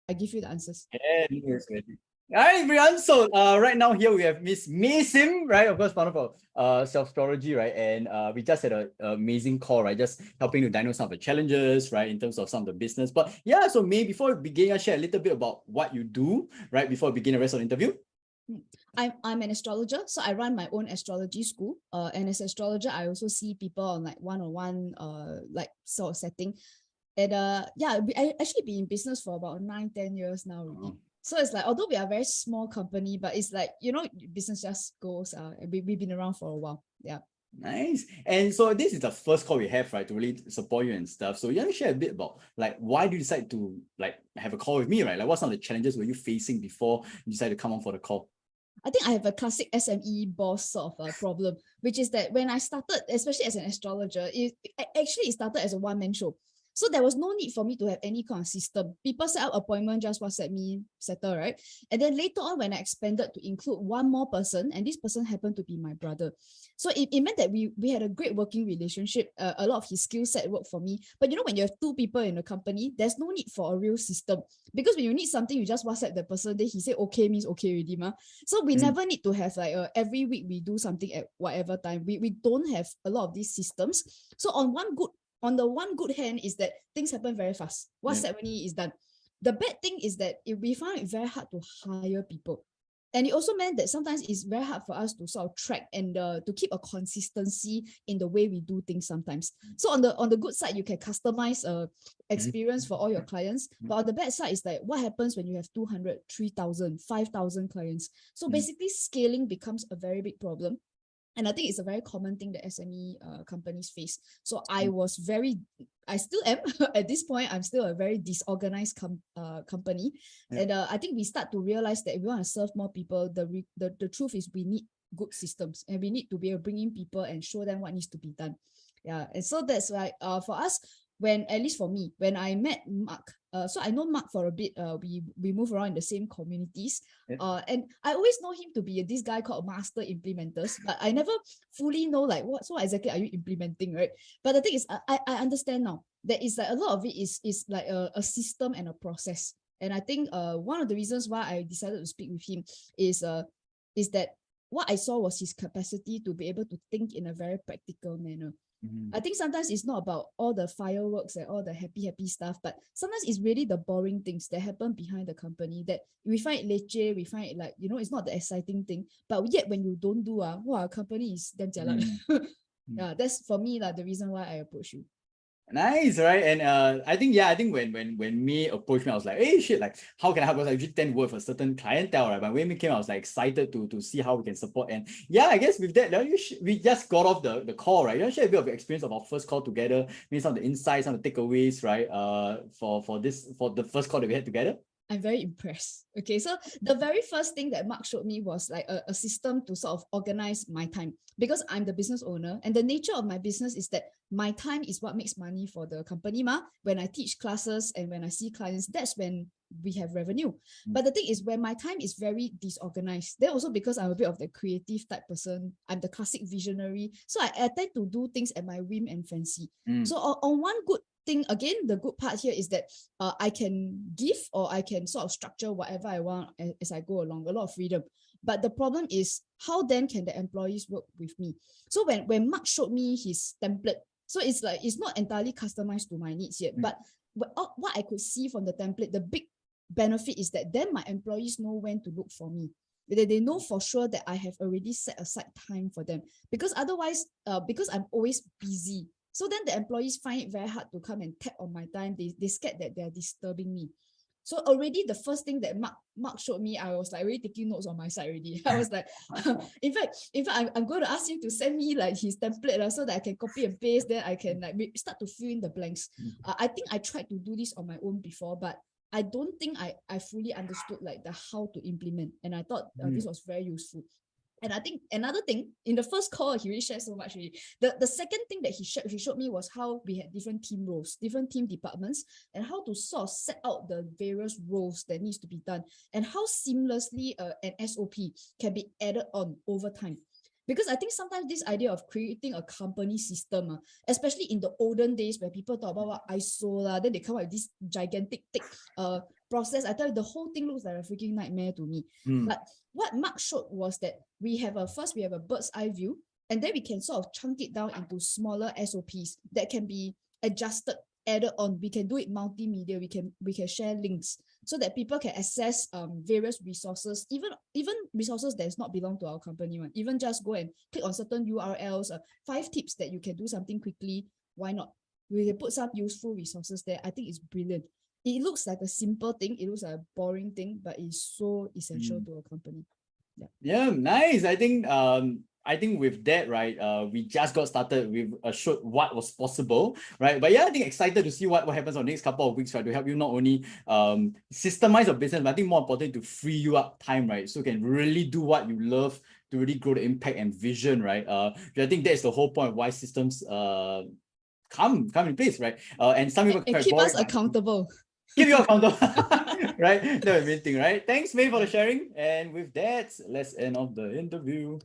I give you the answers. Yeah, yes, very. All right, everyone. So right now here we have Miss Sim, right? Of course, part of our self-storage, right? And we just had a amazing call, right? Just helping to diagnose some of the challenges, right? In terms of some of the business. But yeah, so May, before we begin, I'll share a little bit about what you do, right? Before we begin the rest of the interview. I'm an astrologer, so I run my own astrology school. And as an astrologer, I also see people on like one-on-one like sort of setting. And I actually been in business for about 9-10 years now already. So it's like, although we are a very small company, but it's like, business just goes. We've been around for a while. Yeah. Nice. And so this is the first call we have, right, to really support you and stuff. So you want to share a bit about like why do you decide to like have a call with me, right? Like what some of the challenges were you facing before you decided to come on for the call? I think I have a classic SME boss sort of problem, which is that when I started, especially as an astrologer, it started as a one-man show. So there was no need for me to have any kind of system. People set up appointment, just WhatsApp me, settle, right? And then later on, when I expanded to include one more person, and this person happened to be my brother. So it meant that we had a great working relationship. A lot of his skill set worked for me. But when you have two people in a company, there's no need for a real system. Because when you need something, you just WhatsApp the person, then he say okay means okay already, ma. So we never need to have like every week we do something at whatever time. We don't have a lot of these systems. So on the one good hand is that things happen very fast. WhatsApp only is done. The bad thing is that we find it very hard to hire people. And it also meant that sometimes it's very hard for us to sort of track and to keep a consistency in the way we do things sometimes. So on the good side, you can customize experience for all your clients. But on the bad side is like what happens when you have 200, 3,000, 5,000 clients. So basically scaling becomes a very big problem. And I think it's a very common thing that SME companies face. So I still am, at this point, I'm still a very disorganized company. Yeah. And I think we start to realize that if we want to serve more people, the truth is we need good systems and we need to be able to bring in people and show them what needs to be done. Yeah. And so that's why for us, at least for me, when I met Marc, so I know Marc for a bit, we move around in the same communities. Yeah. And I always know him to be this guy called Master Implementers, but I never fully know like what exactly are you implementing, right? But the thing is, I understand now that it's like a lot of it is like a system and a process. And I think one of the reasons why I decided to speak with him is that what I saw was his capacity to be able to think in a very practical manner. I think sometimes it's not about all the fireworks and all the happy stuff, but sometimes it's really the boring things that happen behind the company that we find it leceh, we find it like, it's not the exciting thing. But yet when you don't do, our company is damn jialat. Yeah, that's for me like the reason why I approach you. Nice, right? And I think when me approached me, I was like, hey shit, like how can I help? Because I usually tend to work for a certain clientele, right? But when me came, I was like excited to see how we can support. And yeah, I guess with that, we just got off the call, right? You want to share a bit of the experience of our first call together, maybe some of the insights, some of the takeaways, right? For the first call that we had together. I'm very impressed. Okay, so the very first thing that Marc showed me was like a system to sort of organize my time, because I'm the business owner and the nature of my business is that my time is what makes money for the company. When I teach classes and when I see clients, that's when we have revenue. But the thing is, when my time is very disorganized, then also because I'm a bit of the creative type person, I'm the classic visionary. So I tend to do things at my whim and fancy. So on one good thing, again, the good part here is that I can give or I can sort of structure whatever I want as I go along, a lot of freedom. But the problem is, how then can the employees work with me? So when Marc showed me his template, so it's like, it's not entirely customized to my needs yet, but what I could see from the template, the big benefit is that then my employees know when to look for me. They know for sure that I have already set aside time for them, because otherwise, because I'm always busy, so then the employees find it very hard to come and tap on my time. They scared that they're disturbing me. So already the first thing that Marc showed me, I was like already taking notes on my side already. I was like, in fact, I'm going to ask him to send me like his template so that I can copy and paste. Then I can like start to fill in the blanks. I think I tried to do this on my own before, but I don't think I fully understood like the how to implement. And I thought this was very useful. And I think another thing, in the first call, he really shared so much. Really. The second thing that he showed me was how we had different team roles, different team departments, and how to sort of set out the various roles that needs to be done, and how seamlessly an SOP can be added on over time. Because I think sometimes this idea of creating a company system, especially in the olden days where people talk about what ISO, then they come up with this gigantic thick process, I tell you, the whole thing looks like a freaking nightmare to me. But what Mark showed was that we have a bird's eye view, and then we can sort of chunk it down into smaller SOPs that can be adjusted, added on. We can do it multimedia. We can share links so that people can access various resources, even resources that does not belong to our company one. Even just go and click on certain URLs, 5 tips that you can do something quickly. Why not? We can put some useful resources there. I think it's brilliant. It looks like a simple thing. It looks like a boring thing, but it's so essential to a company. Yeah, nice. I think with that, right, we just got started. We've showed what was possible, right? But yeah, I think excited to see what happens on the next couple of weeks, right, to help you not only systemize your business, but I think more important to free you up time, right? So you can really do what you love to really grow the impact and vision, right? I think that's the whole point of why systems come in place, right? And some people and keep us accountable. Keep you accountable, right? That's the main thing, right? Thanks, May, for the sharing. And with that, let's end off the interview.